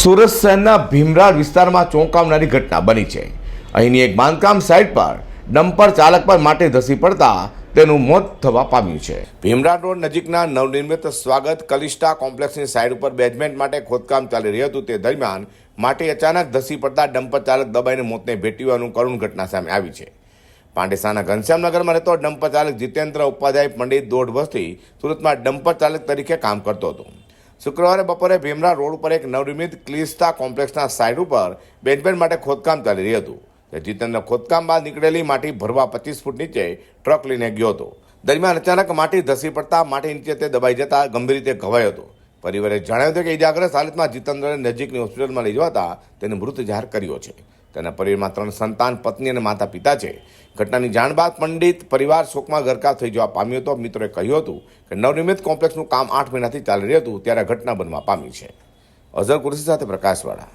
સુરત શહેરના ભીમરાડ વિસ્તારમાં ચોંકાવનારી ઘટના બની છે। અહીંની એક બાંધકામ સાઇટ પર ડમ્પર ચાલક પર માટી ધસી પડતા તેનું મોત થવા પામ્યું છે। ભીમરાડ રોડ નજીકના નવનિર્મિત સ્વાગત કલિસ્ટા કોમ્પ્લેક્સની સાઇટ ઉપર બેઝમેન્ટ માટે ખોદકામ ચાલી રહ્યું હતું। તે દરમિયાન માટી અચાનક ધસી પડતા ડમ્પર ચાલક દબાઈને મોતને ભેટ્યું કરુણ ઘટના સામે આવી છે। પાંડેસરાના ઘનશ્યામનગરમાં રહેતો ડમ્પર ચાલક જીતેન્દ્ર ઉપાધ્યાય પંડિત 1.5 વર્ષથી સુરતમાં ડમ્પર ચાલક તરીકે કામ કરતો હતો। શુક્રવારે બપોરે ભીમરાડ રોડ ઉપર એક નવનિર્મિત ક્લિસ્ટા કોમ્પ્લેક્સના સાઇટ ઉપર બેઝમેન્ટ માટે ખોદકામ ચાલી રહ્યું હતું। જીતેન્દ્ર ખોદકામ બાદ નીકળેલી માટી ભરવા 25 ફૂટ નીચે ટ્રક લઈને ગયો હતો। દરમિયાન અચાનક માટી ધસી પડતા માટી નીચે તે દબાઈ જતા ગંભીર રીતે ઘવાયો હતો। પરિવારે જણાવ્યું હતું કે ઇજાગ્રસ્ત હાલતમાં જીતેન્દ્રને નજીકની હોસ્પિટલમાં લઈ જવાતા તેને મૃત જાહેર કર્યો છે। તેના પરિવારમાં 3 સંતાન, પત્ની અને માતા પિતા છે। ઘટનાની જાણ બાદ પંડિત પરિવાર શોકમાં ગરકાવ થઈ જવા પામ્યો હતો। મિત્રોએ કહ્યું હતું કે નવનિર્મિત કોમ્પ્લેક્સનું કામ 8 મહિનાથી ચાલી રહ્યું હતું ત્યારે ઘટના બનવા પામી છે। અઝર કુરેશી સાથે પ્રકાશવાળા।